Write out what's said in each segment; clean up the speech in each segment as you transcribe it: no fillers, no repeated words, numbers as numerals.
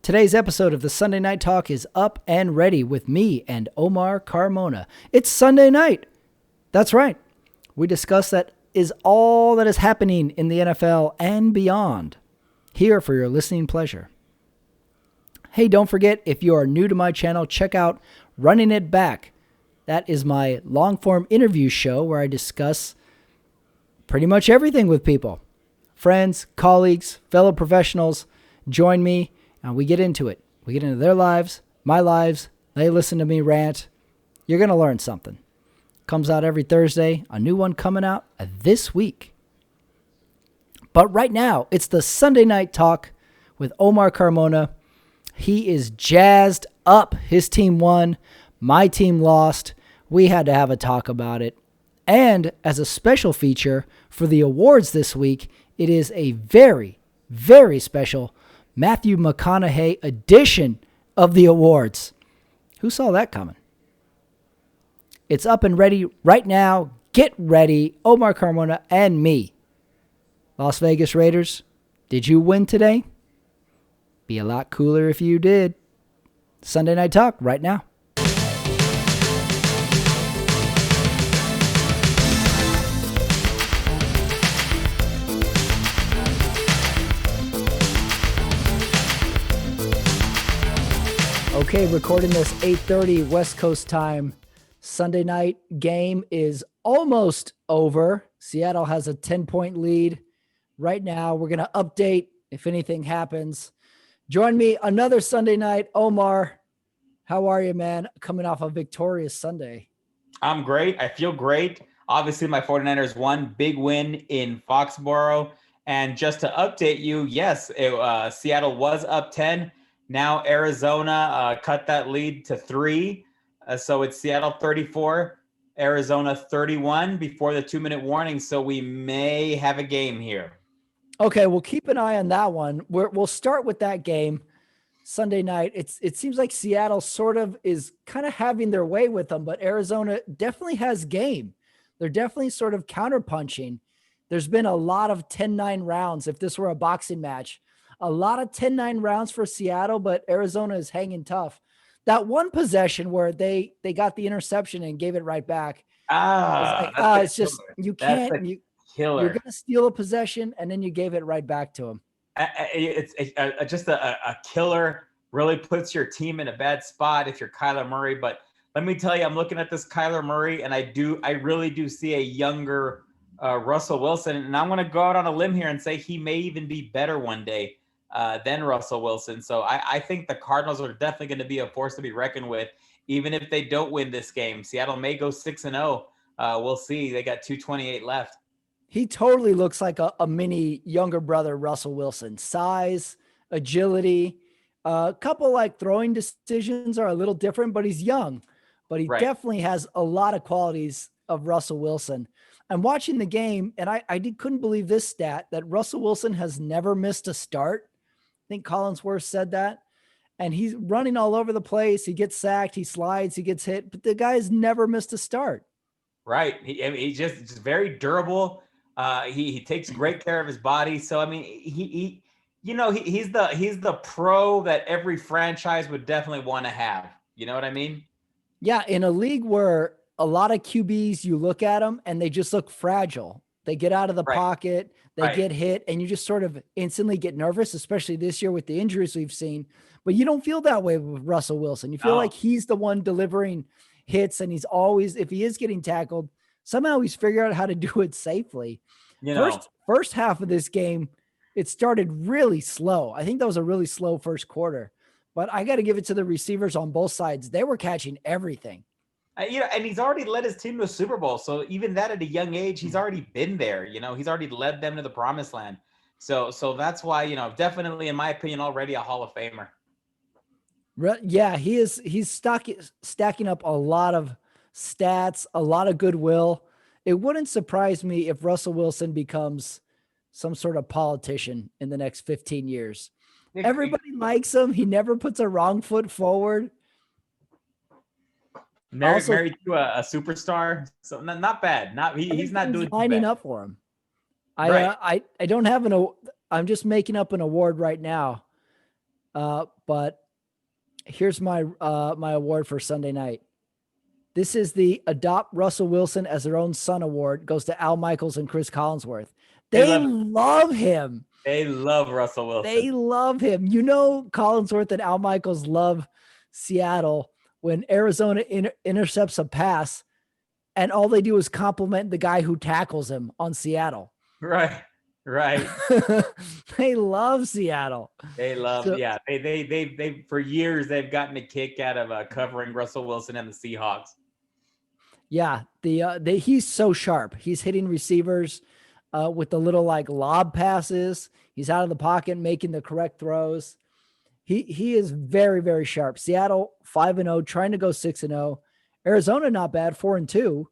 Today's episode of the Sunday Night Talk is up and ready with me and Omar Carmona. It's Sunday night. That's right. We discuss that is all that is happening in the NFL and beyond. Here for your listening pleasure. Hey, don't forget, if you are new to my channel, check out Running It Back. That is my long-form interview show where I discuss pretty much everything with people. Friends, colleagues, fellow professionals, join me. And we get into it. We get into their lives, my lives. They listen to me rant. You're going to learn something. Comes out every Thursday. A new one coming out this week. But right now, it's the Sunday Night Talk with Omar Carmona. He is jazzed up. His team won. My team lost. We had to have a talk about it. And as a special feature for the awards this week, it is a very, very special Matthew McConaughey edition of the awards. Who saw that coming? It's up and ready right now. Get ready. Omar Carmona and me. Las Vegas Raiders, did you win today? Be a lot cooler if you did. Sunday Night Talk right now. Okay, recording this 8:30 West Coast time. Sunday night game is almost over. Seattle has a 10-point lead right now. We're going to update if anything happens. Join me another Sunday night. Omar, how are you, man? Coming off a victorious Sunday. I'm great. I feel great. Obviously, my 49ers won. Big win in Foxborough. And just to update you, yes, Seattle was up 10. Now Arizona cut that lead to 3. So it's Seattle 34, Arizona 31 before the 2-minute warning. So we may have a game here. Okay, we'll keep an eye on that one. We'll start with that game Sunday night. It seems like Seattle sort of is kind of having their way with them, but Arizona definitely has game. They're definitely sort of counterpunching. There's been a lot of 10-9 rounds. If this were a boxing match, a lot of 10-9 rounds for Seattle, but Arizona is hanging tough. That one possession where they got the interception and gave it right back. It's just, you can't, you're going to steal a possession and then you gave it right back to him. It's just a killer, really puts your team in a bad spot if you're Kyler Murray. But let me tell you, I'm looking at this Kyler Murray and I really do see a younger Russell Wilson. And I'm going to go out on a limb here and say he may even be better one day than Russell Wilson. So I think the Cardinals are definitely going to be a force to be reckoned with, even if they don't win this game. Seattle may go 6-0. We'll see. They got 2:28 left. He totally looks like a mini younger brother, Russell Wilson. Size, agility, a couple like throwing decisions are a little different, but he's young. But he definitely has a lot of qualities of Russell Wilson. I'm watching the game, and I couldn't believe this stat that Russell Wilson has never missed a start. I think Collinsworth said that. And he's running all over the place. He gets sacked. He slides. He gets hit. But the guy has never missed a start. Right. He's just very durable. He takes great care of his body. So, I mean, he's the pro that every franchise would definitely want to have. You know what I mean? Yeah. In a league where a lot of QBs, you look at them and they just look fragile. They get out of the pocket, they get hit, and you just sort of instantly get nervous, especially this year with the injuries we've seen. But you don't feel that way with Russell Wilson. You feel like he's the one delivering hits, and he's always, if he is getting tackled, somehow he's figured out how to do it safely. First half of this game, it started really slow. I think that was a really slow first quarter. But I got to give it to the receivers on both sides. They were catching everything. And he's already led his team to a Super Bowl. So even that at a young age, he's already been there. He's already led them to the promised land. So that's why, definitely, in my opinion, already a Hall of Famer. Yeah, he is. He's stacking up a lot of stats, a lot of goodwill. It wouldn't surprise me if Russell Wilson becomes some sort of politician in the next 15 years. Everybody likes him. He never puts a wrong foot forward. Married to a superstar, so not bad. He's not doing lining up for him. I don't have I'm just making up an award right now. But here's my award for Sunday night. This is the Adopt Russell Wilson as their own son award. Goes to Al Michaels and Chris Collinsworth. They love him. They love Russell Wilson. They love him. Collinsworth and Al Michaels love Seattle when Arizona intercepts a pass, and all they do is compliment the guy who tackles him on Seattle. Right. They love Seattle. They love, They for years they've gotten a kick out of covering Russell Wilson and the Seahawks. Yeah, he's so sharp. He's hitting receivers with the little like lob passes. He's out of the pocket making the correct throws. He is very, very sharp. Seattle 5-0, trying to go 6-0. Arizona not bad, 4-2.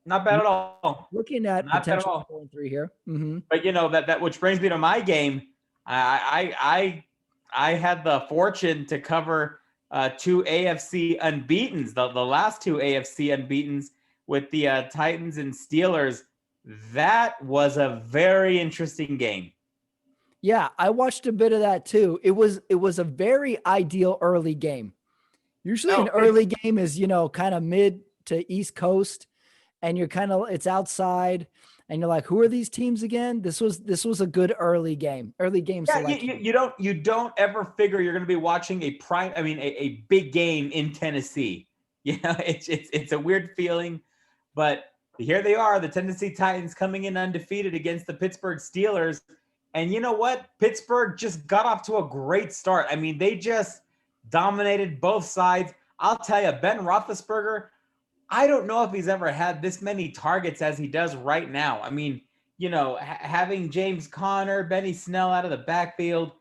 Not bad at all. Looking at not potential 4-3 here. Mm-hmm. But that which brings me to my game. I had the fortune to cover two AFC unbeatens, the last two AFC unbeatens with the Titans and Steelers. That was a very interesting game. Yeah, I watched a bit of that too. It was a very ideal early game. Usually an early game is, kind of mid to East Coast, and it's outside, and you're like, who are these teams again? This was a good early game. Early game selection. You don't ever figure you're going to be watching a big game in Tennessee. It's a weird feeling, but here they are, the Tennessee Titans coming in undefeated against the Pittsburgh Steelers. And you know what? Pittsburgh just got off to a great start. I mean, they just dominated both sides. I'll tell you, Ben Roethlisberger, I don't know if he's ever had this many targets as he does right now. I mean, having James Conner, Benny Snell out of the backfield,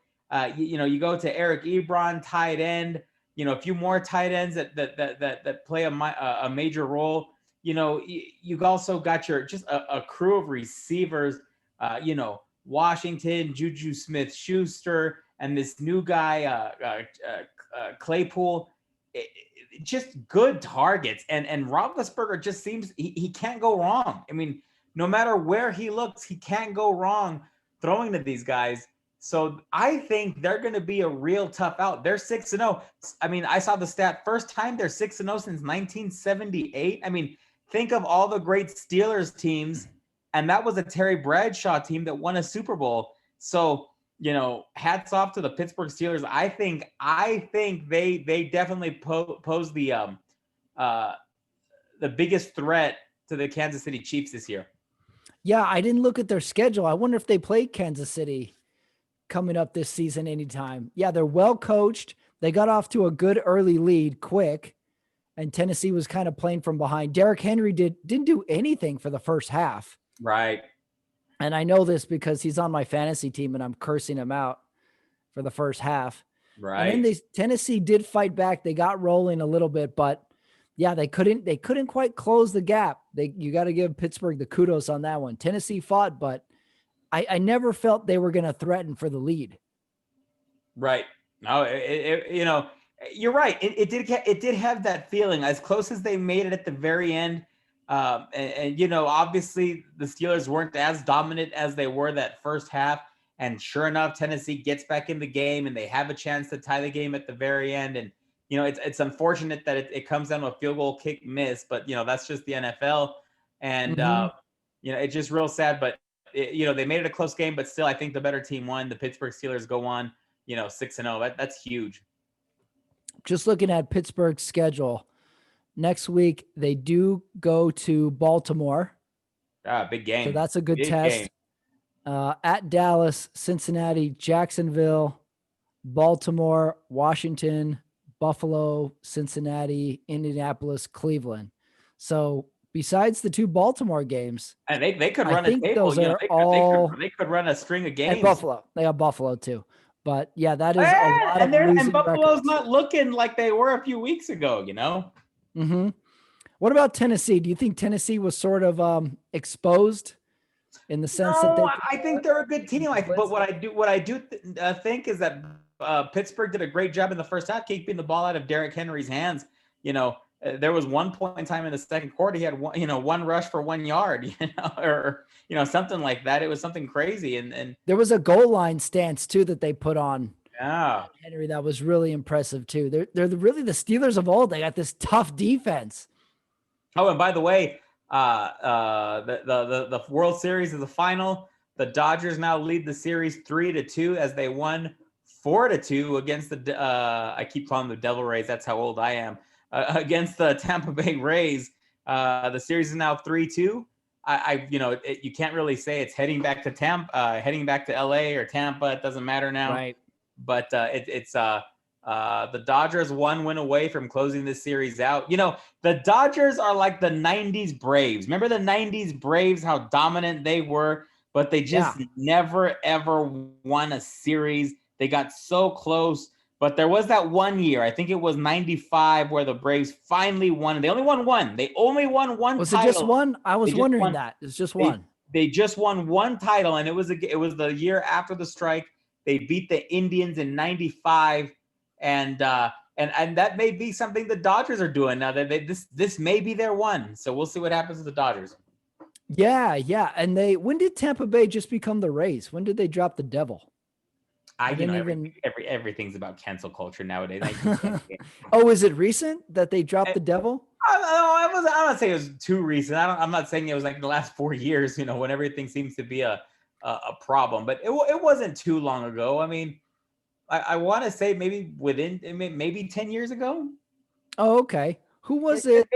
you go to Eric Ebron, tight end, a few more tight ends that play a major role. You've also got a crew of receivers, Washington, Juju Smith-Schuster, and this new guy, Claypool. Just good targets. And Roethlisberger just seems he can't go wrong. I mean, no matter where he looks, he can't go wrong throwing to these guys. So I think they're going to be a real tough out. They're 6-0. I mean, I saw the stat, first time they're 6-0 since 1978. I mean, think of all the great Steelers teams, and that was a Terry Bradshaw team that won a Super Bowl. So, hats off to the Pittsburgh Steelers. I think they definitely pose the biggest threat to the Kansas City Chiefs this year. Yeah, I didn't look at their schedule. I wonder if they play Kansas City coming up this season anytime. Yeah, they're well coached. They got off to a good early lead quick, and Tennessee was kind of playing from behind. Derrick Henry didn't do anything for the first half. Right. And I know this because he's on my fantasy team and I'm cursing him out for the first half. Right. And then Tennessee did fight back. They got rolling a little bit, but yeah, they couldn't quite close the gap. You got to give Pittsburgh the kudos on that one. Tennessee fought, but I never felt they were going to threaten for the lead. Right. No, you're right. It did have that feeling, as close as they made it at the very end. Obviously the Steelers weren't as dominant as they were that first half. And sure enough, Tennessee gets back in the game and they have a chance to tie the game at the very end. And, it's unfortunate that it comes down to a field goal kick miss, but, that's just the NFL. And, it's just real sad, but, they made it a close game, but still, I think the better team won. The Pittsburgh Steelers go on, 6-0. That's huge. Just looking at Pittsburgh's schedule. Next week, they do go to Baltimore. Big game. So that's a good test. At Dallas, Cincinnati, Jacksonville, Baltimore, Washington, Buffalo, Cincinnati, Indianapolis, Cleveland. So besides the two Baltimore games, and they could run a table. Those are they could run a string of games. And Buffalo, they have Buffalo too. But yeah, that is a lot of losing and Buffalo's records. Not looking like they were a few weeks ago. Mm-hmm. What about Tennessee? Do you think Tennessee was sort of exposed in the sense that I think they're a good team. But what I do think is that Pittsburgh did a great job in the first half keeping the ball out of Derrick Henry's hands. There was one point in time in the second quarter he had one rush for 1 yard, or something like that. It was something crazy, and there was a goal line stance too that they put on. Yeah. Henry, that was really impressive too. They're really the Steelers of old. They got this tough defense. Oh, and by the way, the World Series is the final. The Dodgers now lead the series 3-2 as they won 4-2 against the. I keep calling them the Devil Rays. That's how old I am. Against the Tampa Bay Rays. The series is now 3-2. You can't really say it's heading back to Tampa, heading back to LA or Tampa. It doesn't matter now. Right. But the Dodgers 1 win away from closing this series out. The Dodgers are like the 90s Braves. Remember the 90s Braves, how dominant they were, but they just never, ever won a series. They got so close, but there was that one year, I think it was 95, where the Braves finally won. They only won one. They only won one Was title. it just one? I was wondering that. It's just one. They just won one title, and it was the year after the strike. They beat the Indians in 95, and that may be something the Dodgers are doing now. That this may be their one. So we'll see what happens to the Dodgers. Yeah. And when did Tampa Bay just become the Rays? When did they drop the Devil? Everything's about cancel culture nowadays. Oh, is it recent that they dropped the Devil? I'm not saying it was too recent. I'm not saying it was like the last 4 years. When everything seems to be a problem, but it wasn't too long ago. I mean, I want to say maybe 10 years ago. Oh, okay. Who was it?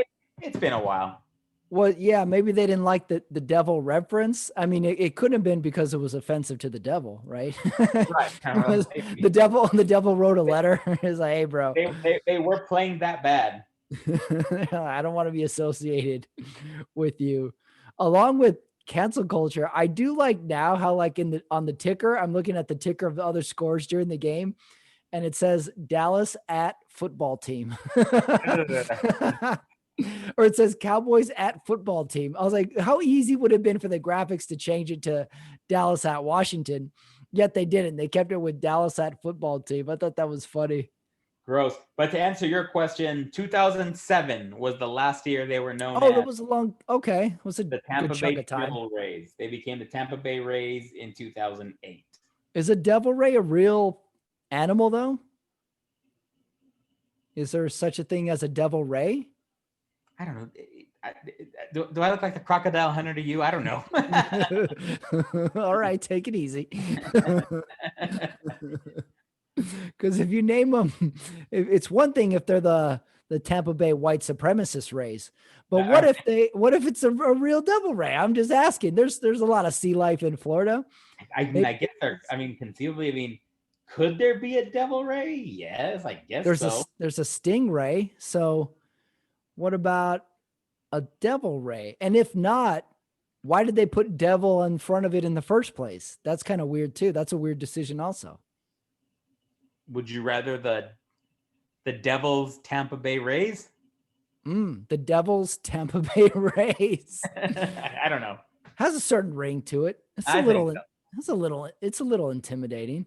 It's been a while. Well, yeah, maybe they didn't like the devil reference. I mean, it couldn't have been because it was offensive to the devil, right? Right. The devil wrote a letter. It's like, hey, bro. They were playing that bad. I don't want to be associated with you. Along with cancel culture, I do like now how like on the ticker, I'm looking at the ticker of the other scores during the game, and it says Dallas at football team. Or it says Cowboys at football team. I was like, how easy would it have been for the graphics to change it to Dallas at Washington? Yet they didn't. They kept it with Dallas at football team. I thought that was funny. Gross. But to answer your question, 2007 was the last year they were known as. That was okay. It was the Tampa Bay Devil Rays. They became the Tampa Bay Rays in 2008. Is a devil ray a real animal, though? Is there such a thing as a devil ray? I don't know. Do I look like the crocodile hunter to you? I don't know. All right, take it easy. Because if you name them, it's one thing if they're the Tampa Bay white supremacist Rays, but what if it's a real devil ray? I'm just asking. There's a lot of sea life in Florida. I guess conceivably. Could there be a devil ray? Yes, I guess there's a stingray. So what about a devil ray? And if not, why did they put devil in front of it in the first place? That's kind of weird too. That's a weird decision also. Would you rather the Devil's Tampa Bay Rays? The Devil's Tampa Bay Rays. I don't know. Has a certain ring to it. It's a little intimidating.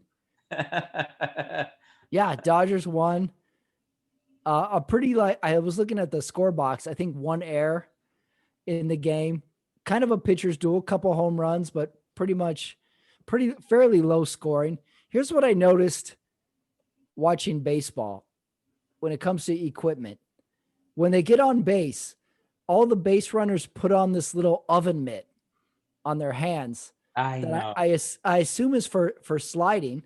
Yeah, Dodgers won. I was looking at the score box. I think 1 error in the game. Kind of a pitcher's duel, couple home runs, but fairly low scoring. Here's what I noticed watching baseball when it comes to equipment. When they get on base, all the base runners put on this little oven mitt on their hands. I know. I assume is for sliding,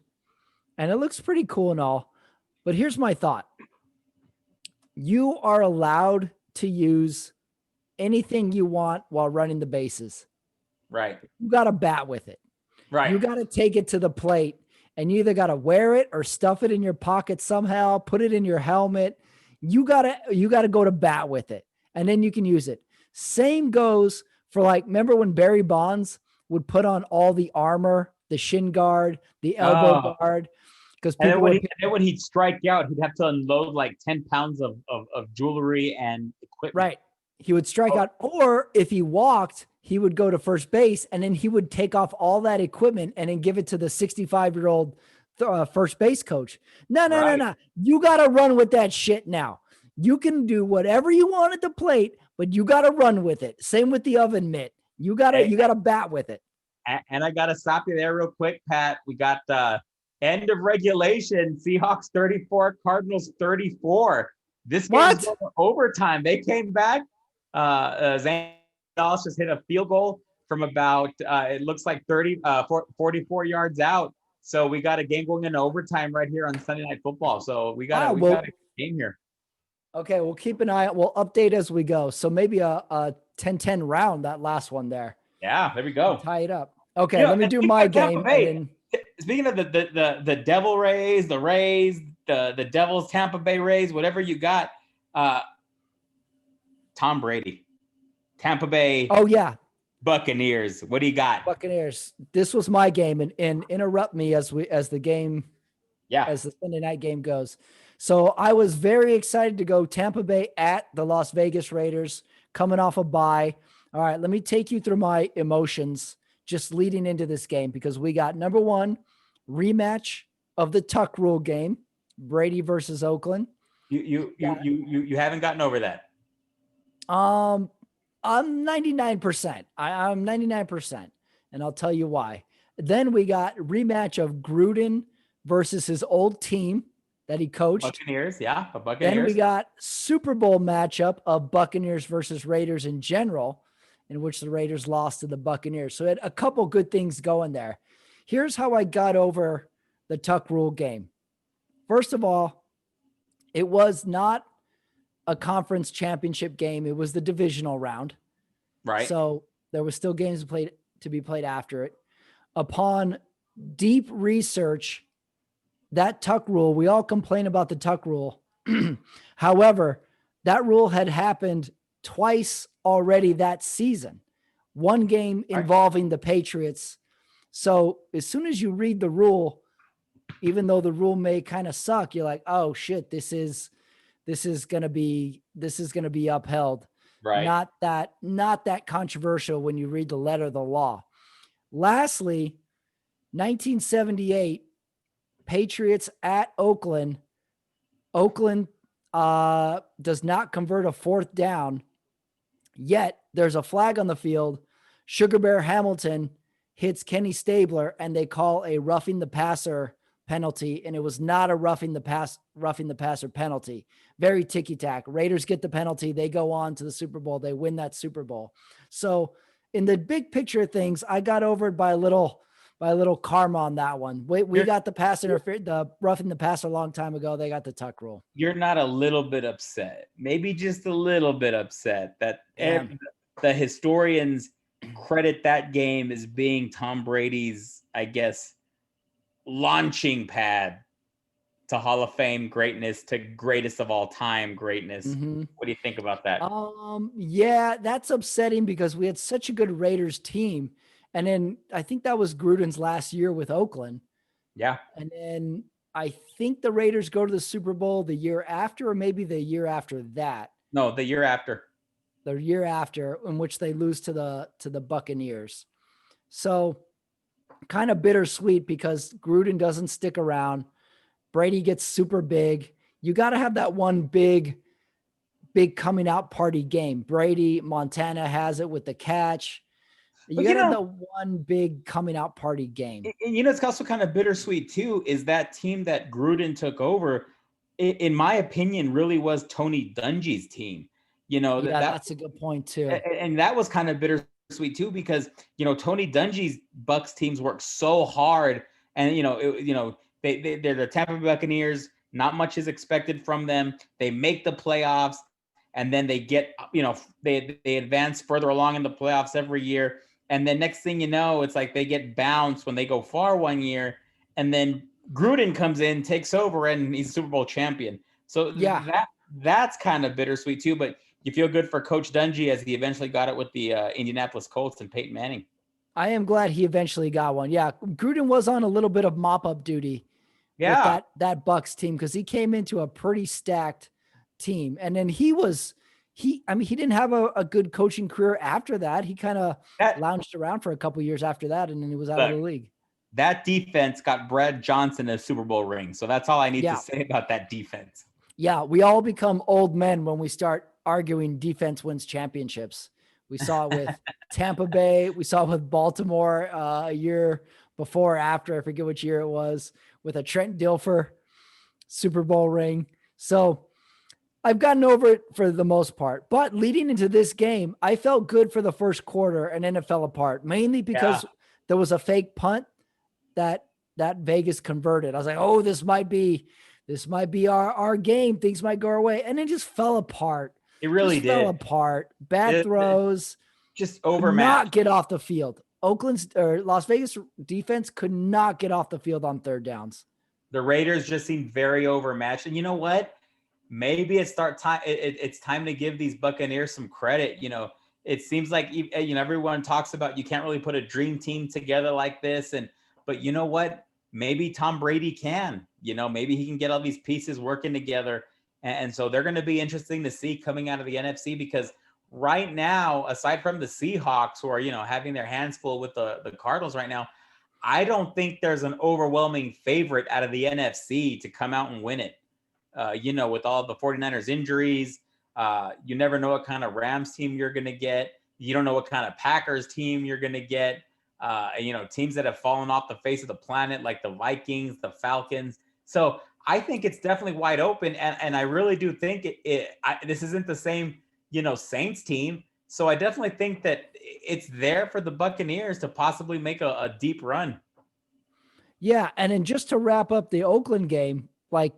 and it looks pretty cool and all. But here's my thought. You are allowed to use anything you want while running the bases. Right. You got to bat with it. Right. You got to take it to the plate, and you either got to wear it or stuff it in your pocket somehow, put it in your helmet. You got to go to bat with it, and then you can use it. Same goes for remember when Barry Bonds would put on all the armor, the shin guard, the elbow guard, because when he'd strike out, he'd have to unload like 10 pounds of jewelry and equipment. Right. He would strike out, or if he walked, he would go to first base, and then he would take off all that equipment and then give it to the 65-year-old first base coach. No. You got to run with that shit now. You can do whatever you want at the plate, but you got to run with it. Same with the oven mitt. You got to bat with it. And I got to stop you there real quick, Pat. We got End of regulation. Seahawks 34, Cardinals 34. This game is What? going to overtime. They came back. Zane Dallas just hit a field goal from about, it looks like 44 yards out. So we got a game going into overtime right here on Sunday Night Football. So we got a game here. Okay, we'll keep an eye. We'll update as we go. So maybe a 10-10 round, that last one there. Yeah, there we go. We'll tie it up. Okay, let me do my game. And then, speaking of the Devil Rays, the Rays, the Devils, Tampa Bay Rays, whatever you got, Tom Brady, Tampa Bay. Oh yeah, Buccaneers. What do you got? Buccaneers. This was my game, and interrupt me as the Sunday night game goes. So I was very excited to go Tampa Bay at the Las Vegas Raiders, coming off a bye. All right, let me take you through my emotions just leading into this game, because we got number one, rematch of the Tuck Rule game, Brady versus Oakland. You haven't gotten over that. I'm 99%. I'm 99%, and I'll tell you why. Then we got rematch of Gruden versus his old team that he coached. Buccaneers, yeah, Buccaneers. Then we got Super Bowl matchup of Buccaneers versus Raiders in general, in which the Raiders lost to the Buccaneers. So it had a couple good things going there. Here's how I got over the Tuck Rule game. First of all, it was not a conference championship game. It was the divisional round. Right. So there was still games to be played after it. Upon deep research, that Tuck Rule, we all complain about the Tuck Rule. However, that rule had happened twice already that season. One game involving the Patriots. So as soon as you read the rule, even though the rule may kind of suck, you're like, oh shit, this is going to be upheld. Right. Not that controversial when you read the letter of the law. Lastly, 1978, Patriots at Oakland. Oakland does not convert a fourth down, yet there's a flag on the field. Sugar Bear Hamilton hits Kenny Stabler, and they call a roughing the passer penalty, and it was not a roughing the passer penalty. Very ticky-tack. Raiders get the penalty. They go on to the Super Bowl. They win that Super Bowl. So in the big picture of things, I got over it by a little karma on that one. We got the roughing the passer a long time ago. They got the Tuck Rule. You're not a little bit upset, maybe just a little bit upset that the historians credit that game as being Tom Brady's, I guess, launching pad to Hall of Fame greatness, to greatest of all time greatness. Mm-hmm. What do you think about that? Yeah, that's upsetting because we had such a good Raiders team. And then I think that was Gruden's last year with Oakland. Yeah. And then I think the Raiders go to the Super Bowl the year after, or maybe the year after that. No, the year after. The year after, in which they lose to the Buccaneers. So kind of bittersweet because Gruden doesn't stick around. Brady gets super big. You got to have that one big coming out party game. Brady, Montana has it with the catch. You got to have the one big coming out party game. It's also kind of bittersweet too, is that team that Gruden took over, in my opinion, really was Tony Dungy's team. That's a good point too. And that was kind of bittersweet too, because, Tony Dungy's Bucs teams work so hard, and, they're the Tampa Bay Buccaneers. Not much is expected from them. They make the playoffs, and then they get, they advance further along in the playoffs every year. And then next thing you know, it's like they get bounced when they go far one year, and then Gruden comes in, takes over, and he's Super Bowl champion. So that's kind of bittersweet too. But you feel good for Coach Dungy as he eventually got it with the Indianapolis Colts and Peyton Manning. I am glad he eventually got one. Yeah, Gruden was on a little bit of mop-up duty with that Bucs team, because he came into a pretty stacked team. And then he didn't have a good coaching career after that. He kind of lounged around for a couple of years after that, and then he was out of the league. That defense got Brad Johnson a Super Bowl ring. So that's all I need to say about that defense. Yeah, we all become old men when we start arguing defense wins championships. We saw it with Tampa Bay. We saw it with Baltimore a year before or after. I forget which year it was. with a Trent Dilfer Super Bowl ring. So I've gotten over it for the most part. But leading into this game, I felt good for the first quarter and then it fell apart, mainly because there was a fake punt that Vegas converted. I was like, oh, this might be our game. Things might go our way. And it just fell apart. It really just did. Fell apart. Bad throws. Just overmatched. Not get off the field. Las Vegas defense could not get off the field on third downs. The Raiders just seemed very overmatched. And you know what? Maybe it's time to give these Buccaneers some credit. It seems like, everyone talks about you can't really put a dream team together like this. But you know what? Maybe Tom Brady can. Maybe he can get all these pieces working together. And so they're going to be interesting to see coming out of the NFC, because right now, aside from the Seahawks, who are, having their hands full with the Cardinals right now, I don't think there's an overwhelming favorite out of the NFC to come out and win it. With all the 49ers injuries, you never know what kind of Rams team you're going to get. You don't know what kind of Packers team you're going to get. Teams that have fallen off the face of the planet, like the Vikings, the Falcons. So I think it's definitely wide open. And I really do think this isn't the same, Saints team. So I definitely think that it's there for the Buccaneers to possibly make a deep run. Yeah. And then just to wrap up the Oakland game, like,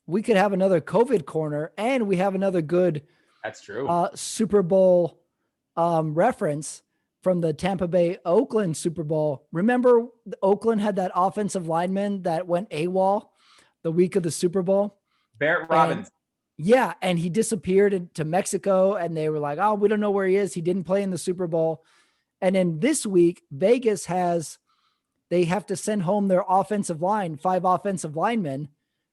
we could have another COVID corner, and we have another good that's true Super Bowl reference from the Tampa Bay Oakland Super Bowl. Remember, Oakland had that offensive lineman that went AWOL the week of the Super Bowl? Barrett Robbins. And he disappeared to Mexico, and they were like, oh, we don't know where he is. He didn't play in the Super Bowl. And then this week, Vegas they have to send home their offensive line, 5 offensive linemen,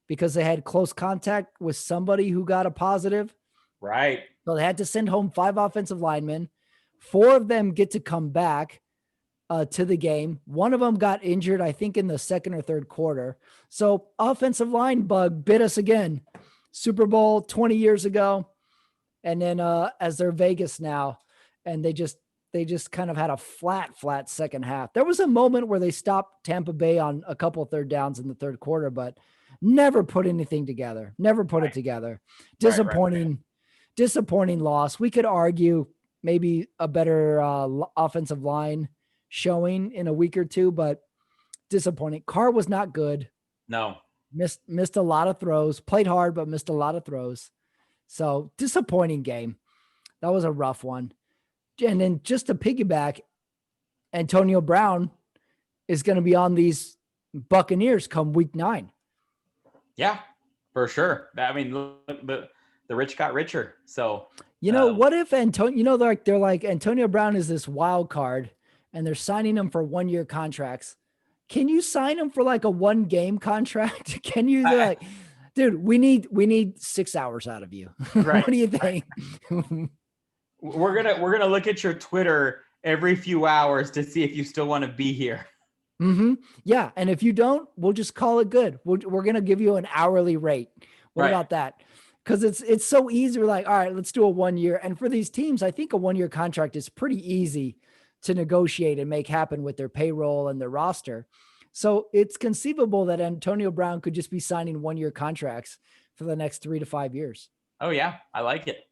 because they had close contact with somebody who got a positive. Right. So they had to send home 5 offensive linemen. 4 of them get to come back to the game. One of them got injured, I think, in the second or third quarter. So offensive line bug bit us again. Super Bowl 20 years ago. And then as they're Vegas now, and they just kind of had a flat second half. There was a moment where they stopped Tampa Bay on a couple of third downs in the third quarter, but never put anything together. Never put it together. Disappointing loss. We could argue maybe a better offensive line showing in a week or two, but disappointing. Carr was not good. No. Missed a lot of throws. Played hard, but missed a lot of throws. So disappointing game. That was a rough one. And then just to piggyback, Antonio Brown is going to be on these Buccaneers come week 9. Yeah, for sure. I mean, look, the rich got richer. So, what if Antonio, they're like Antonio Brown is this wild card and they're signing him for 1-year contracts. Can you sign him for like a 1-game contract? Can you like, dude, we need 6 hours out of you. Right. What do you think? We're going to look at your Twitter every few hours to see if you still want to be here. Mm-hmm. Yeah. And if you don't, we'll just call it good. We're going to give you an hourly rate. What about that? Because it's so easy. We're like, all right, let's do a 1 year. And for these teams, I think a 1-year contract is pretty easy to negotiate and make happen with their payroll and their roster. So it's conceivable that Antonio Brown could just be signing 1-year contracts for the next 3 to 5 years. Oh yeah. I like it.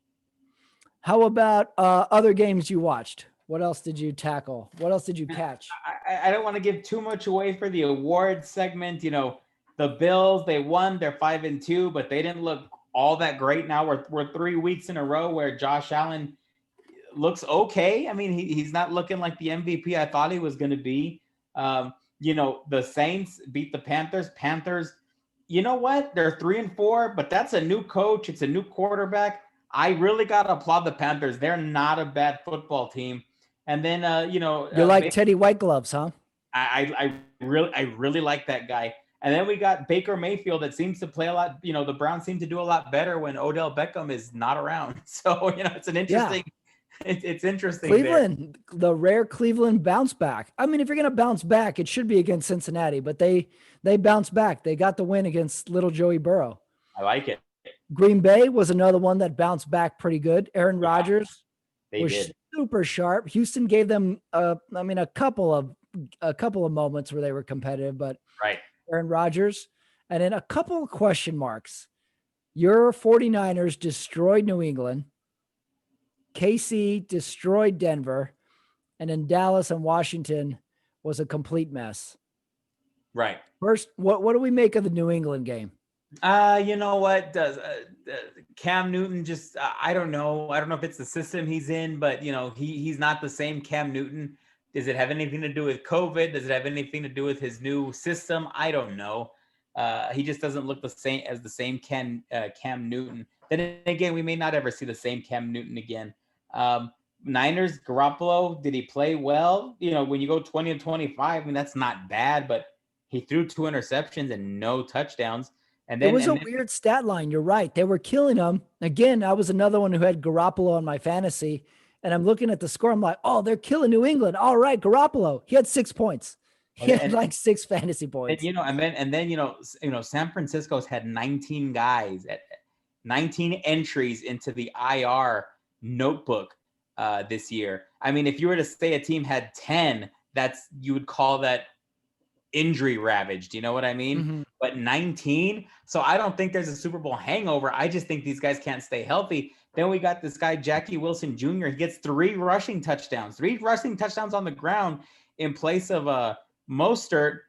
How about other games you watched? What else did you tackle? What else did you catch? I don't want to give too much away for the awards segment. The Bills, they won, they're 5-2, but they didn't look all that great. Now we're 3 weeks in a row where Josh Allen looks okay. I mean, he's not looking like the MVP I thought he was going to be. The Saints beat the Panthers. Panthers, you know what? They're 3-4, but that's a new coach. It's a new quarterback. I really got to applaud the Panthers. They're not a bad football team. And then, you're like Teddy White Gloves, huh? I really like that guy. And then we got Baker Mayfield that seems to play a lot. The Browns seem to do a lot better when Odell Beckham is not around. So, it's an interesting, it's interesting. Cleveland, the rare Cleveland bounce back. I mean, if you're going to bounce back, it should be against Cincinnati, but they bounced back. They got the win against little Joey Burrow. I like it. Green Bay was another one that bounced back pretty good. Aaron Rodgers was super sharp. Houston gave them, a couple of moments where they were competitive, but Aaron Rodgers. And then a couple of question marks. Your 49ers destroyed New England. KC destroyed Denver. And then Dallas and Washington was a complete mess. Right. First, what do we make of the New England game? You know what? Does Cam Newton just? I don't know. I don't know if it's the system he's in, but he's not the same Cam Newton. Does it have anything to do with COVID? Does it have anything to do with his new system? I don't know. He just doesn't look the same as the same Cam Newton. Then again, we may not ever see the same Cam Newton again. Niners, Garoppolo, did he play well? When you go 20-25, I mean, that's not bad, but he threw 2 interceptions and no touchdowns. And then it was a weird stat line. You're right. They were killing him. Again, I was another one who had Garoppolo on my fantasy, and I'm looking at the score. I'm like, oh, they're killing New England. All right, Garoppolo. He had 6 points. He had like 6 fantasy points. And then San Francisco's had 19 guys at 19 entries into the IR notebook this year. I mean, if you were to say a team had 10, you would call that injury ravaged. You know what I mean? Mm-hmm. But 19. So I don't think there's a Super Bowl hangover. I just think these guys can't stay healthy. Then we got this guy, Jackie Wilson Jr. He gets 3 rushing touchdowns on the ground in place of Mostert.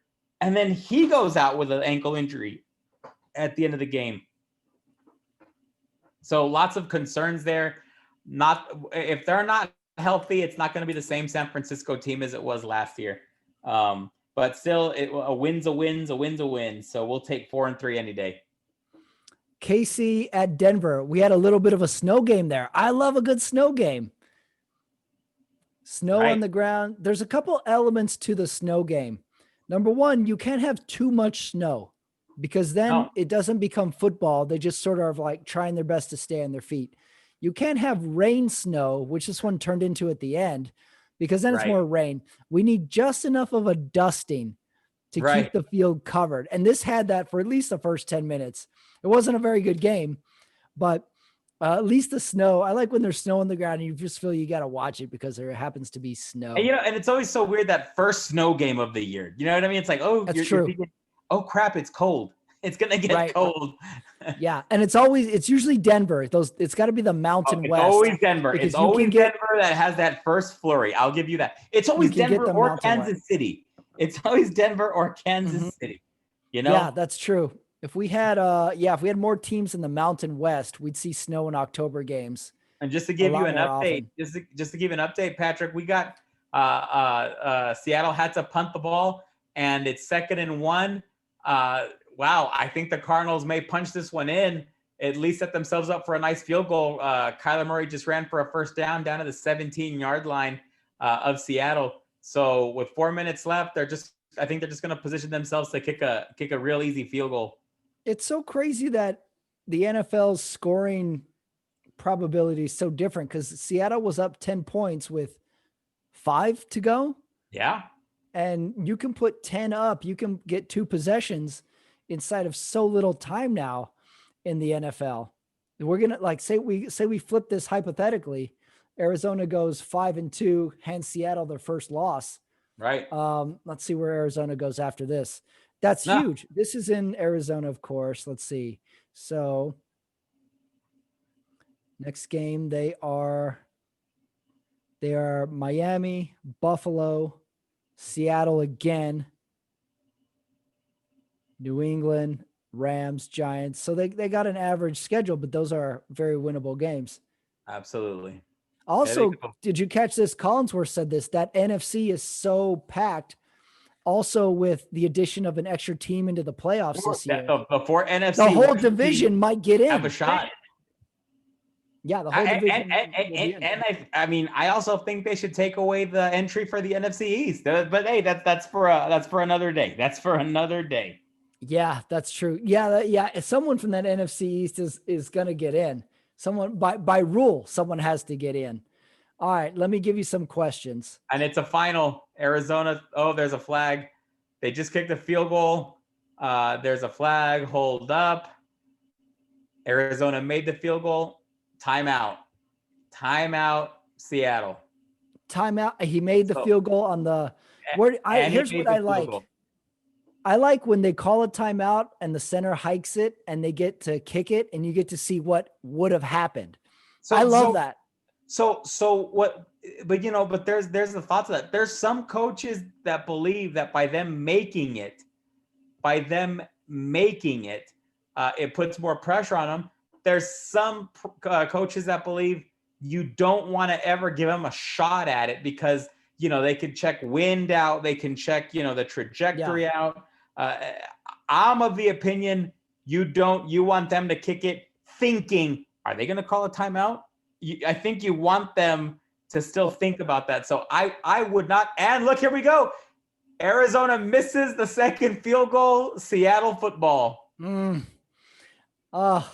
And then he goes out with an ankle injury at the end of the game. So lots of concerns there. If they're not healthy, it's not going to be the same San Francisco team as it was last year. But still, a win's a win. So we'll take 4-3 any day. KC at Denver. We had a little bit of a snow game there. I love a good snow game. Snow on the ground. There's a couple elements to the snow game. Number one, you can't have too much snow because then it doesn't become football. They just sort of like trying their best to stay on their feet. You can't have rain snow, which this one turned into at the end, because then it's more rain. We need just enough of a dusting to keep the field covered. And this had that for at least the first 10 minutes. It wasn't a very good game, but at least the snow. I like when there's snow on the ground and you just feel you got to watch it because there happens to be snow. And, and it's always so weird, that first snow game of the year. You know what I mean? It's like, you're thinking, oh crap, it's cold. It's going to get cold. Yeah. And it's usually Denver. It's got to be the Mountain West. It's always Denver. It's always Denver that has that first flurry. I'll give you that. It's always Denver or Kansas City. It's always Denver or Kansas City. Yeah, that's true. If we had more teams in the Mountain West, we'd see snow in October games. And just to give you an update, just to give an update, Patrick, we got Seattle had to punt the ball and it's 2nd and 1. Wow, I think the Cardinals may punch this one in, at least set themselves up for a nice field goal. Kyler Murray just ran for a first down to the 17-yard line of Seattle. So with 4 minutes left, I think they're just going to position themselves to kick a real easy field goal. It's so crazy that the NFL's scoring probability is so different because Seattle was up 10 points with 5 to go. Yeah. And you can put 10 up. You can get 2 possessions inside of so little time now in the NFL. We're going to say we flip this hypothetically. Arizona goes 5-2, hands Seattle their first loss. Right. Let's see where Arizona goes after this. That's huge. This is in Arizona, of course. Let's see. So next game, they are Miami, Buffalo, Seattle again, New England, Rams, Giants. So they got an average schedule, but those are very winnable games. Absolutely. Also, did you catch this? Collinsworth said this, that NFC is so packed. Also, with the addition of an extra team into the playoffs this year, before NFC, the whole division might get in. Have a shot. Yeah, the whole division. And I also think they should take away the entry for the NFC East. But hey, that's for another day. That's for another day. Yeah, that's true. Yeah. Someone from that NFC East is going to get in. Someone by rule, someone has to get in. All right, let me give you some questions. And it's a final. Arizona, there's a flag. They just kicked a field goal. There's a flag. Hold up. Arizona made the field goal. Timeout, Seattle. Timeout. He made the field goal on the – here's what I like. I like when they call a timeout and the center hikes it and they get to kick it and you get to see what would have happened. I love that. So what, but there's the thoughts of that. There's some coaches that believe that by them making it, it puts more pressure on them. There's some coaches that believe you don't want to ever give them a shot at it because, they can check wind out. They can check, the trajectory out. I'm of the opinion you want them to kick it thinking, are they going to call a timeout? I think you want them to still think about that. So I would not. And look, here we go. Arizona misses the second field goal. Seattle football. I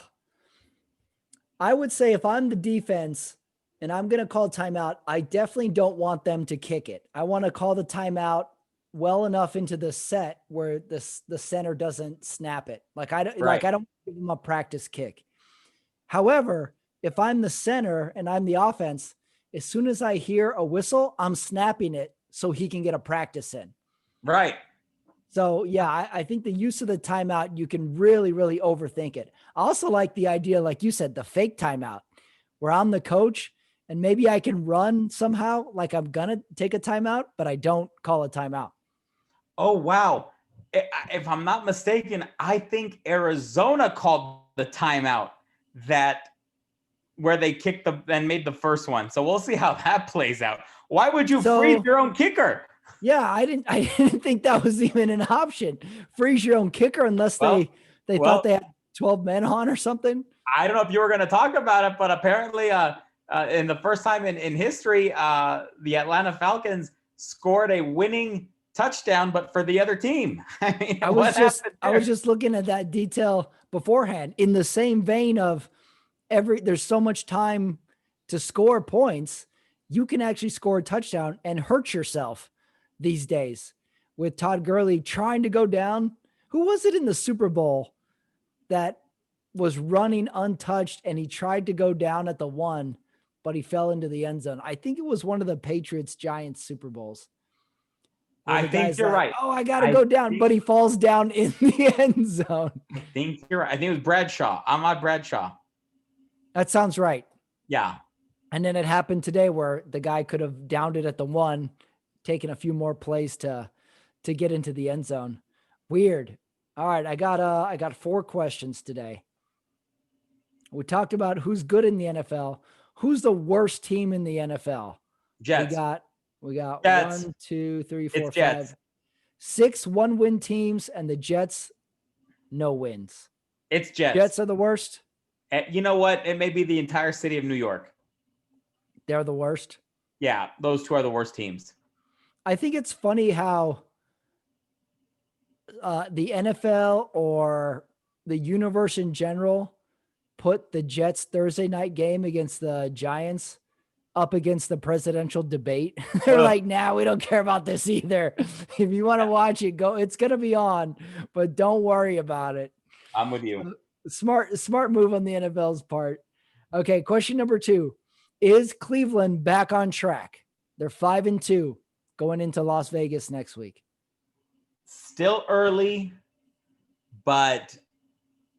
would say if I'm the defense and I'm going to call timeout, I definitely don't want them to kick it. I want to call the timeout well enough into the set where the center doesn't snap it. I don't give them a practice kick. However, if I'm the center and I'm the offense, as soon as I hear a whistle, I'm snapping it so he can get a practice in. Right. So, yeah, I think the use of the timeout, you can really, really overthink it. I also like the idea, like you said, the fake timeout, where I'm the coach and maybe I can run somehow like I'm going to take a timeout, but I don't call a timeout. Oh, wow. If I'm not mistaken, I think Arizona called the timeout where they kicked and made the first one. So we'll see how that plays out. Why would you freeze your own kicker? Yeah, I didn't think that was even an option. Freeze your own kicker unless they thought they had 12 men on or something. I don't know if you were going to talk about it, but apparently in the first time in history, the Atlanta Falcons scored a winning touchdown, but for the other team. I was just looking at that detail beforehand in the same vein of there's so much time to score points. You can actually score a touchdown and hurt yourself these days with Todd Gurley trying to go down. Who was it in the Super Bowl that was running untouched and he tried to go down at the 1, but he fell into the end zone? I think it was one of the Patriots-Giants Super Bowls. I think you're right. Oh, I got to go down, but he falls down in the end zone. I think you're right. I think it was Bradshaw. Ahmad Bradshaw. That sounds right. Yeah. And then it happened today where the guy could have downed it at the 1, taken a few more plays to get into the end zone. Weird. All right. I got 4 questions today. We talked about who's good in the NFL. Who's the worst team in the NFL? Jets. We got Jets. 1, 2, 3, 4, 5, Jets. 6 1-win teams, and the Jets, no wins. It's Jets. Jets are the worst. You know what? It may be the entire city of New York. They're the worst. Yeah, those 2 are the worst teams. I think it's funny how the NFL or the universe in general put the Jets Thursday night game against the Giants up against the presidential debate. They're like, nah, we don't care about this either. If you want to watch it, go. It's going to be on, but don't worry about it. I'm with you. Smart move on the NFL's part. Okay, question number 2. Is Cleveland back on track? They're 5-2 going into Las Vegas next week. Still early, but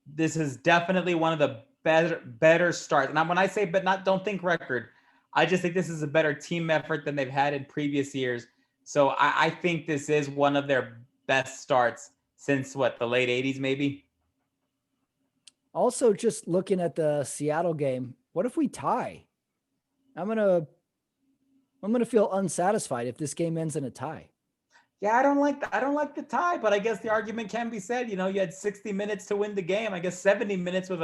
this is definitely one of the better starts. And when I say don't think record, I just think this is a better team effort than they've had in previous years. So I think this is one of their best starts since the late 80s maybe. Also, just looking at the Seattle game, what if we tie? I'm gonna feel unsatisfied if this game ends in a tie. Yeah, I don't like the tie, but I guess the argument can be said. You had 60 minutes to win the game. I guess 70 minutes with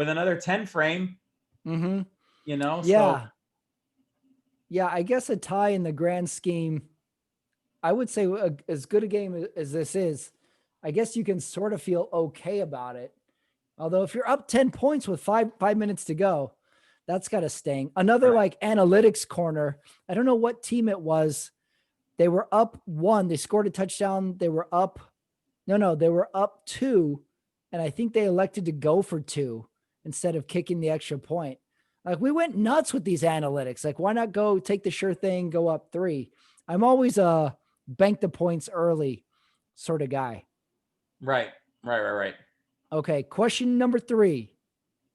another 10 frame. Mm-hmm. Yeah. So. Yeah, I guess a tie in the grand scheme, I would say as good a game as this is, I guess you can sort of feel okay about it. Although if you're up 10 points with five minutes to go, that's got to sting. Another analytics corner. I don't know what team it was. They were up 1. They scored a touchdown. They were up. No, they were up 2. And I think they elected to go for 2 instead of kicking the extra point. We went nuts with these analytics. Why not go take the sure thing, go up 3? I'm always bank the points early sort of guy. Right. Okay, question number 3.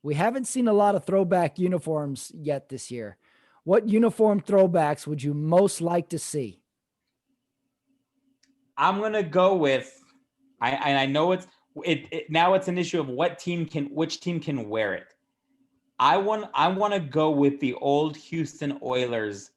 We haven't seen a lot of throwback uniforms yet this year. What uniform throwbacks would you most like to see? I'm gonna go with. I know now it's an issue of which team can wear it. I want to go with the old Houston Oilers,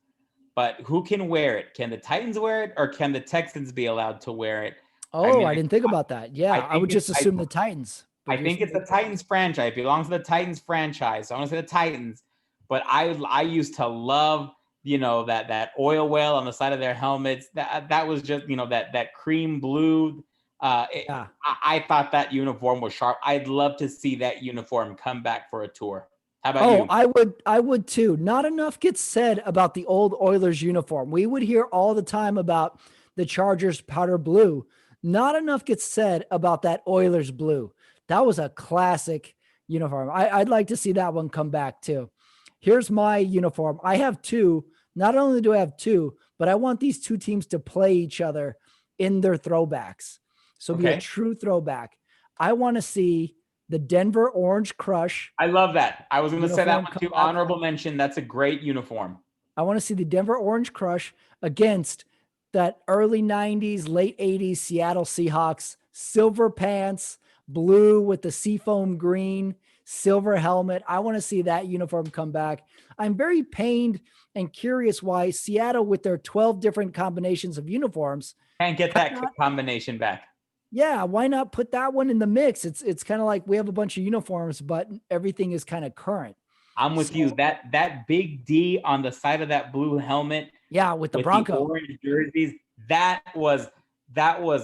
but who can wear it? Can the Titans wear it, or can the Texans be allowed to wear it? Oh, I didn't think about that. Yeah, I would just assume the Titans. I think it's the Titans franchise. It belongs to the Titans franchise. So I want to say the Titans, but I used to love, that oil well on the side of their helmets. That was just, that cream blue. I thought that uniform was sharp. I'd love to see that uniform come back for a tour. How about you? I would too. Not enough gets said about the old Oilers uniform. We would hear all the time about the Chargers powder blue. Not enough gets said about that Oilers blue. That was a classic uniform. I'd like to see that one come back too. Here's my uniform. I have 2. Not only do I have 2, but I want these 2 teams to play each other in their throwbacks. So be a true throwback. I want to see the Denver Orange Crush. I love that. I was going to say that one too. Honorable mention. That's a great uniform. I want to see the Denver Orange Crush against that early 90s, late 80s Seattle Seahawks, silver pants, blue with the seafoam green, silver helmet. I want to see that uniform come back. I'm very pained and curious why Seattle, with their 12 different combinations of uniforms, can't get that combination back. Yeah, why not put that one in the mix? It's kind of like we have a bunch of uniforms, but everything is kind of current. I'm with you. That big D on the side of that blue helmet. Yeah, with the Bronco the orange jerseys. That was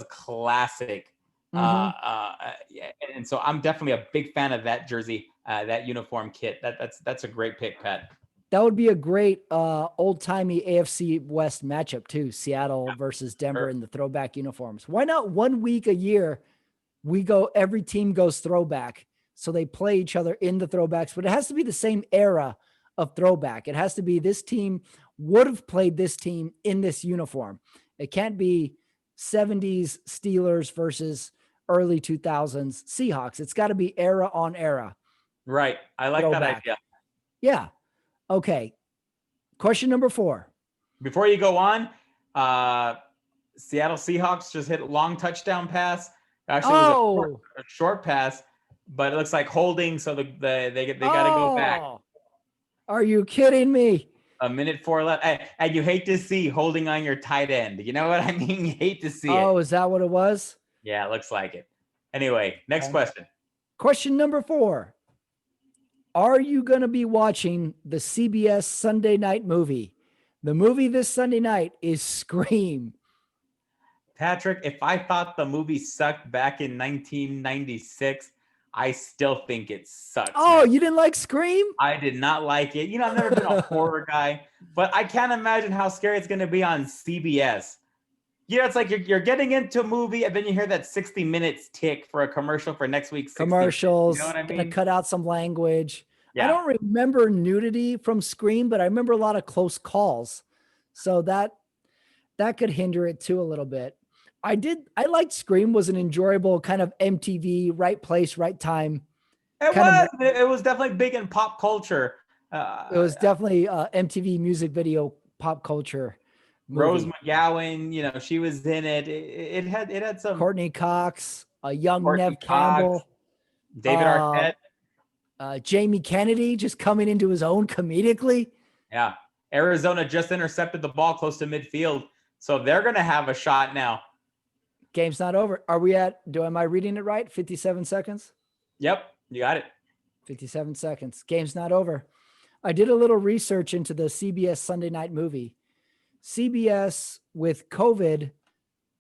classic. And so I'm definitely a big fan of that jersey, that uniform kit. That's a great pick, Pat. That would be a great old-timey AFC West matchup too. Seattle versus Denver in the throwback uniforms. Why not 1 week a year? Every team goes throwback. So they play each other in the throwbacks, but it has to be the same era of throwback. It has to be this team would have played this team in this uniform. It can't be 70s Steelers versus early 2000s Seahawks. It's got to be era on era. Right. I like that idea. Yeah. Okay. Question number 4. Before you go on, Seattle Seahawks just hit a long touchdown pass. Actually, it was a short pass, but it looks like holding, so they got to go back. Are you kidding me? A minute 4 left. And you hate to see holding on your tight end. You know what I mean? You hate to see it. Oh, is that what it was? Yeah, it looks like it. Anyway, next question. Question number 4. Are you going to be watching the CBS Sunday night movie? The movie this Sunday night is Scream. Patrick, if I thought the movie sucked back in 1996, I still think it sucks. Oh, man. You didn't like Scream? I did not like it. I've never been a horror guy, but I can't imagine how scary it's going to be on CBS. It's like you're getting into a movie and then you hear that 60 minutes tick for a commercial for next week's commercials. You know what I mean? Gonna cut out some language. Yeah. I don't remember nudity from Scream, but I remember a lot of close calls. So that could hinder it too a little bit. I liked Scream. Was an enjoyable kind of MTV, right place, right time. It was definitely big in pop culture. It was definitely MTV music video pop culture. Movie. Rose McGowan, she was in it. It had some Courtney Cox, a young Nev Campbell, David Arquette, Jamie Kennedy just coming into his own comedically. Yeah, Arizona just intercepted the ball close to midfield, so they're gonna have a shot now. Game's not over. Am I reading it right? 57 seconds? Yep, you got it. 57 seconds. Game's not over. I did a little research into the CBS Sunday night movie. CBS, with COVID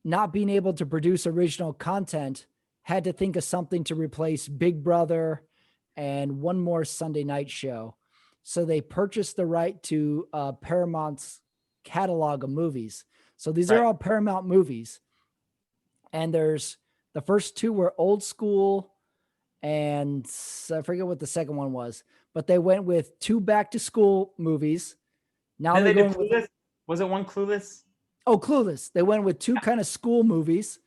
not being able to produce original content, had to think of something to replace Big Brother and one more Sunday night show. So they purchased the right to Paramount's catalog of movies. So these are all Paramount movies. And there's the first 2 were Old School, and I forget what the second one was, but they went with 2 back to school movies. Now they're going with, was it one Clueless? Oh, Clueless. They went with 2 kind of school movies.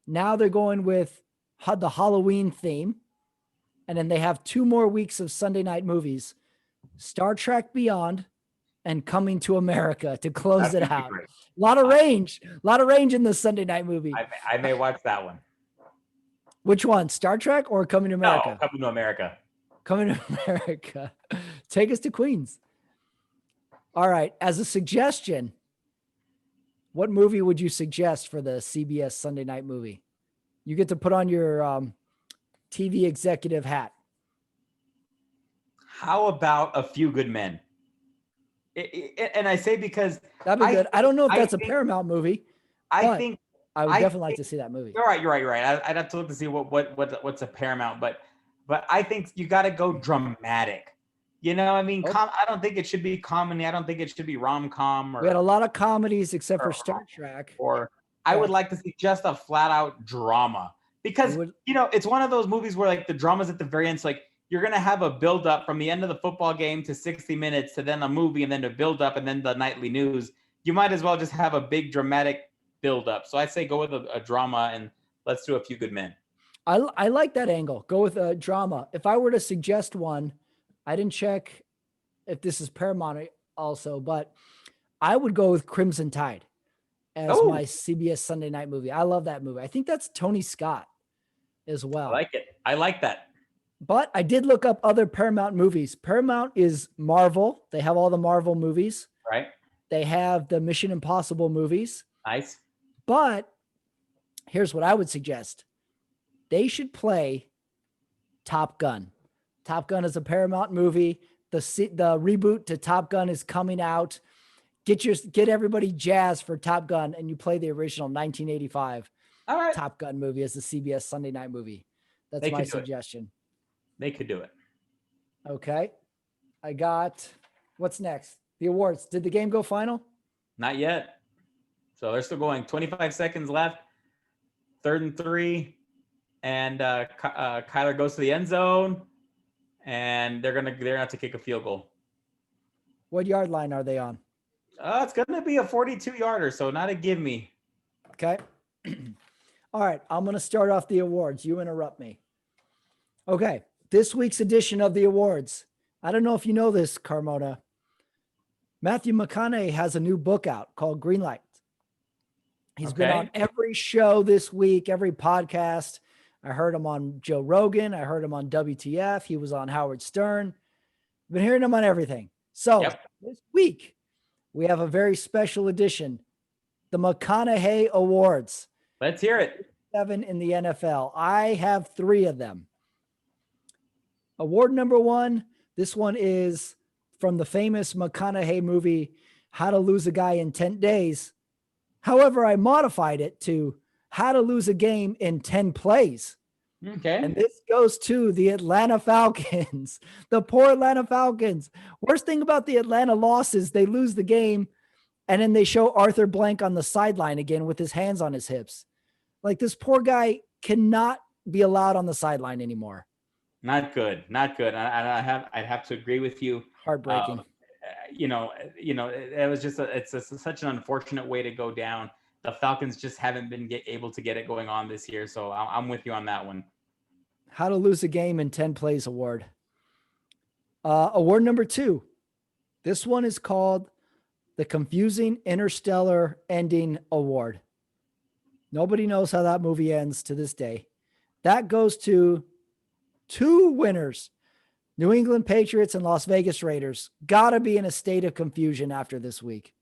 Now they're going with the Halloween theme. And then they have 2 more weeks of Sunday night movies, Star Trek Beyond and Coming to America to close it out. A lot of range in the Sunday night movie. I may watch that one. Which one? Star Trek or Coming to America? No, Coming to America. Coming to America. Take us to Queens. All right. As a suggestion, what movie would you suggest for the CBS Sunday night movie? You get to put on your TV executive hat. How about A Few Good Men? And I say because that'd be good. I don't know if that's a Paramount movie. I would definitely like to see that movie. You're right. I'd have to look to see what's a Paramount, but I think you got to go dramatic. You know, I mean, I don't think it should be comedy. I don't think it should be rom-com. We had a lot of comedies except for Star Trek. I would like to see just a flat-out drama because it's one of those movies where like the drama's at the very end. So, like you're gonna have a build-up from the end of the football game to 60 minutes to then a movie and then to build up and then the nightly news. You might as well just have a big dramatic build-up. So I'd say go with a drama and let's do A Few Good Men. I like that angle. Go with a drama. If I were to suggest one, I didn't check if this is Paramount also, but I would go with Crimson Tide as my CBS Sunday night movie. I love that movie. I think that's Tony Scott as well. I like it. I like that. But I did look up other Paramount movies. Paramount is Marvel. They have all the Marvel movies. Right. They have the Mission Impossible movies. Nice. But here's what I would suggest. They should play Top Gun. Top Gun is a Paramount movie. The reboot to Top Gun is coming out. Get everybody jazzed for Top Gun, and you play the original 1985 Top Gun movie as the CBS Sunday night movie. That's my suggestion. They could do it. Okay. I got, what's next? The awards. Did the game go final? Not yet. So they're still going. 25 seconds left. 3rd and 3. And Kyler goes to the end zone. And they're gonna have to kick a field goal. What yard line are they on? It's gonna be a 42-yarder, so not a give me. Okay. All right. I'm gonna start off the awards. You interrupt me. Okay. This week's edition of the awards. I don't know if you know this, Carmona. Matthew McConaughey has a new book out called Greenlight. He's been on every show this week, every podcast. I heard him on Joe Rogan. I heard him on WTF. He was on Howard Stern. I've been hearing him on everything. So this week, we have a very special edition, the McConaughey Awards. Let's hear it. 7 in the NFL. I have 3 of them. Award number 1, this one is from the famous McConaughey movie, How to Lose a Guy in 10 Days. However, I modified it to How to Lose a Game in 10 Plays. Okay. And this goes to the Atlanta Falcons, the poor Atlanta Falcons. Worst thing about the Atlanta losses, they lose the game, and then they show Arthur Blank on the sideline again with his hands on his hips. Like, this poor guy cannot be allowed on the sideline anymore. Not good. I'd have to agree with you. Heartbreaking. It was just it's such an unfortunate way to go down. The Falcons just haven't been able to get it going on this year. So I'm with you on that one. How to Lose a Game in 10 Plays award. Award number 2. This one is called the Confusing Interstellar Ending Award. Nobody knows how that movie ends to this day. That goes to 2 winners, New England Patriots and Las Vegas Raiders. Gotta be in a state of confusion after this week.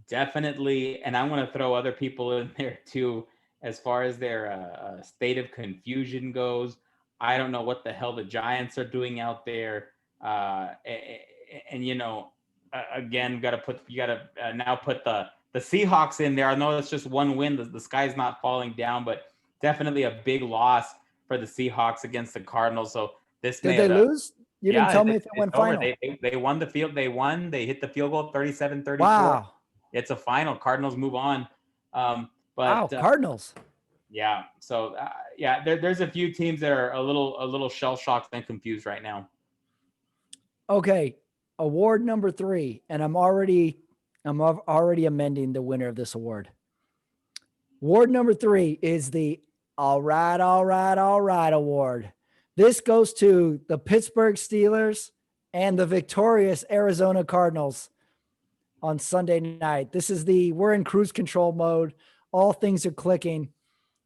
Definitely. And I want to throw other people in there too, as far as their state of confusion goes. I don't know what the hell the Giants are doing out there. Again, you got to now put the Seahawks in there. I know it's just one win. The sky's not falling down, but definitely a big loss for the Seahawks against the Cardinals. So this did they lose? You didn't tell me if it went final. They won the field. They won. They hit the field goal 37-34. Wow. It's a final. Cardinals move on. Cardinals. Yeah. So there's a few teams that are a little shell shocked and confused right now. Okay. Award number 3, and I'm already amending the winner of this award. Award number 3 is the all right award. This goes to the Pittsburgh Steelers and the victorious Arizona Cardinals on Sunday night. We're in cruise control mode. All things are clicking.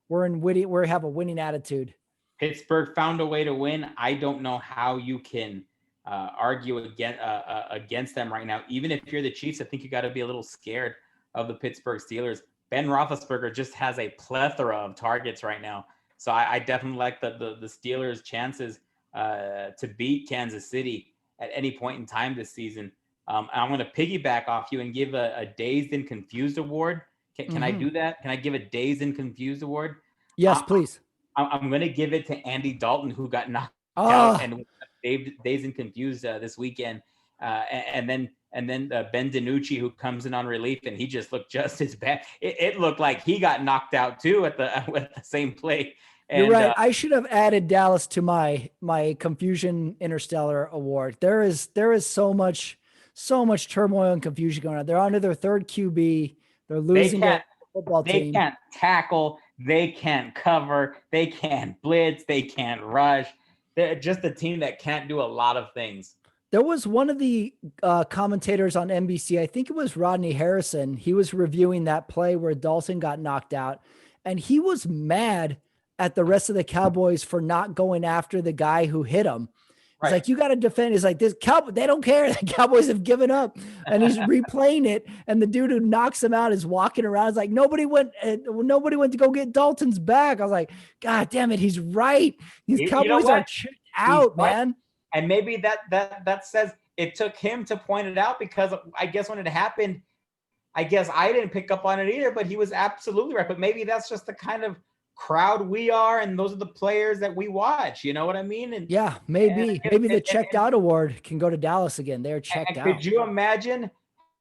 We have a winning attitude. Pittsburgh found a way to win. I don't know how you can argue against them right now. Even if you're the Chiefs, I think you got to be a little scared of the Pittsburgh Steelers. Ben Roethlisberger just has a plethora of targets right now. So I definitely like the Steelers' chances to beat Kansas City at any point in time this season. I'm going to piggyback off you and give a Dazed and Confused award. Can I do that? Can I give a Dazed and Confused award? Yes, please. I'm going to give it to Andy Dalton, who got knocked out and Dazed and Confused this weekend. And then Ben DiNucci, who comes in on relief, and he just looked just as bad. It looked like he got knocked out too with the same play. And, you're right. I should have added Dallas to my Confusion Interstellar award. There is so much turmoil and confusion going on. They're under their third QB. They're losing their football team. They can't tackle. They can't cover. They can't blitz. They can't rush. They're just a team that can't do a lot of things. There was one of the commentators on NBC, I think it was Rodney Harrison. He was reviewing that play where Dalton got knocked out, and he was mad at the rest of the Cowboys for not going after the guy who hit him. He's like, you got to defend. He's like, they don't care. The Cowboys have given up, and he's replaying it. And the dude who knocks him out is walking around. It's like, nobody went to go get Dalton's back. I was like, God damn it. He's right. These Cowboys are checked out, man. And maybe that says it took him to point it out, because I guess when it happened, I guess I didn't pick up on it either, but he was absolutely right. But maybe that's just the kind of crowd we are, and those are the players that we watch. You know what I mean? And yeah, maybe the checked out award can go to Dallas again. They're checked out. Could you imagine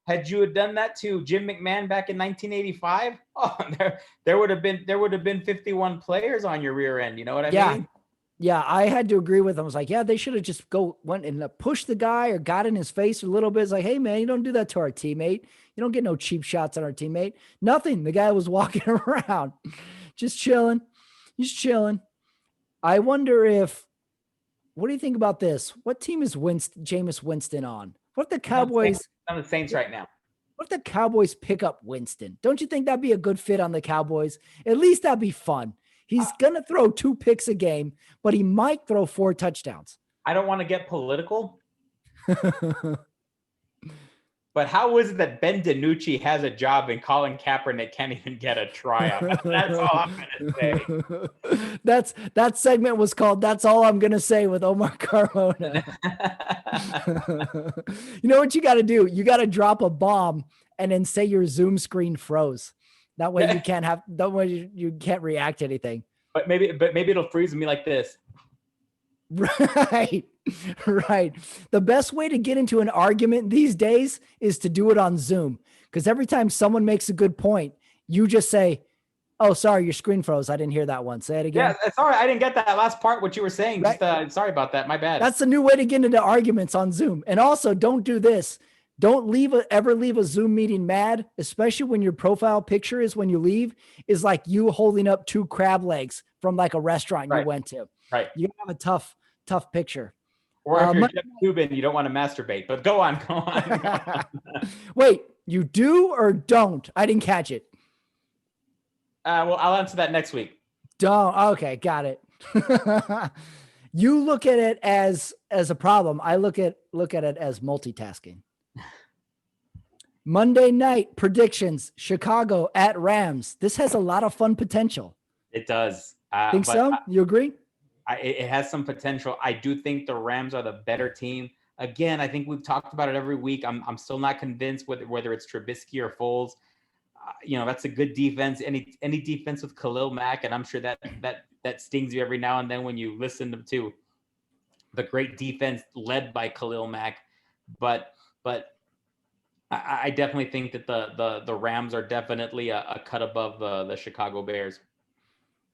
had you done that to Jim McMahon back in 1985? Oh, there would have been 51 players on your rear end. You know what I mean? Yeah, I had to agree with them. I was like, yeah, they should have just went and pushed the guy or got in his face a little bit. It's like, hey, man, you don't do that to our teammate. You don't get no cheap shots on our teammate. Nothing. The guy was walking around, just chilling. He's chilling. I wonder what do you think about this? What team is Jameis Winston on? What if the Cowboys? On the Saints right now. What if the Cowboys pick up Winston? Don't you think that'd be a good fit on the Cowboys? At least that'd be fun. He's going to throw 2 picks a game, but he might throw 4 touchdowns. I don't want to get political, but how is it that Ben DiNucci has a job and Colin Kaepernick can't even get a tryout? That's all I'm going to say. That segment was called "That's All I'm Going to Say" with Omar Carmona. You know what you got to do? You got to drop a bomb and then say your Zoom screen froze. That way you can't react to anything. But maybe it'll freeze me like this. Right. The best way to get into an argument these days is to do it on Zoom. Because every time someone makes a good point, you just say, oh, sorry, your screen froze. I didn't hear that one. Say it again. Yeah, sorry. I didn't get that last part, what you were saying. Right. Just sorry about that. My bad. That's the new way to get into arguments on Zoom. And also, don't do this. Don't ever leave a Zoom meeting mad, especially when your profile picture is when you leave is like you holding up 2 crab legs from like a restaurant you went to. Right. You have a tough picture. Or if you're Jeff Cuban, you don't want to masturbate, but go on. Wait, you do or don't? I didn't catch it. Well, I'll answer that next week. Don't. Okay. Got it. You look at it as a problem. I look at it as multitasking. Monday night predictions, Chicago at Rams. This has a lot of fun potential. It does. Think so? You agree? It has some potential. I do think the Rams are the better team. Again, I think we've talked about it every week. I'm still not convinced whether it's Trubisky or Foles. That's a good defense. Any defense with Khalil Mack, and I'm sure that stings you every now and then when you listen to the great defense led by Khalil Mack. But I definitely think that the Rams are definitely a cut above the Chicago Bears.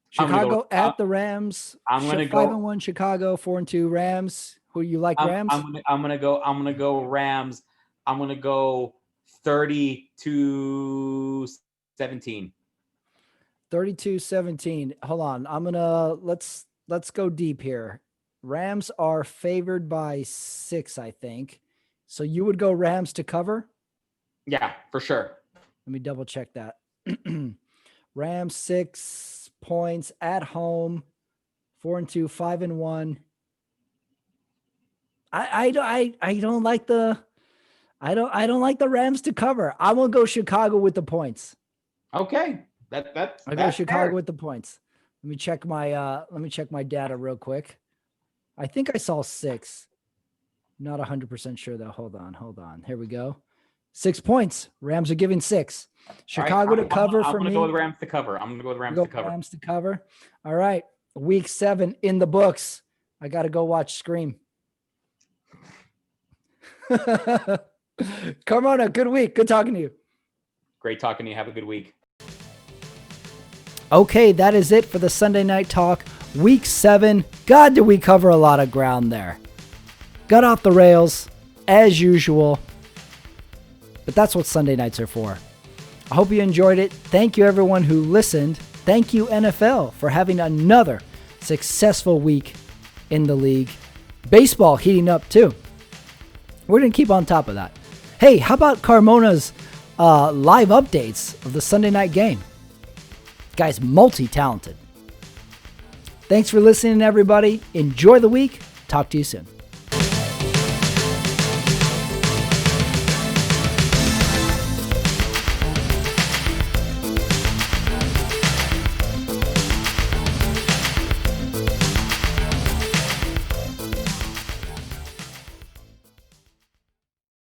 Chicago at the Rams. I'm going to go 5-1 Chicago, 4-2 Rams. Who you like, Rams? I'm going to go Rams. I'm going to go 30-17. 32-17. Hold on. Let's go deep here. Rams are favored by 6, I think. So you would go Rams to cover? Yeah, for sure. Let me double check that. Rams 6 points at home, 4-2, 5-1. I don't like the Rams to cover. I will go Chicago with the points. Okay. That's Chicago fair. With the points. Let me check my data real quick. I think I saw 6. Not 100% sure though. Hold on. Here we go. 6 points. Rams are giving 6. Chicago to cover for me. I'm going to go with Rams to cover. Rams to cover. All right. Week 7 in the books. I got to go watch Scream. Carmona, good week. Good talking to you. Great talking to you. Have a good week. Okay, that is it for the Sunday Night Talk. Week 7. God, did we cover a lot of ground there. Got off the rails, as usual. But that's what Sunday nights are for. I hope you enjoyed it. Thank you, everyone who listened. Thank you, NFL, for having another successful week in the league. Baseball heating up, too. We're going to keep on top of that. Hey, how about Carmona's live updates of the Sunday night game? Guy's multi-talented. Thanks for listening, everybody. Enjoy the week. Talk to you soon.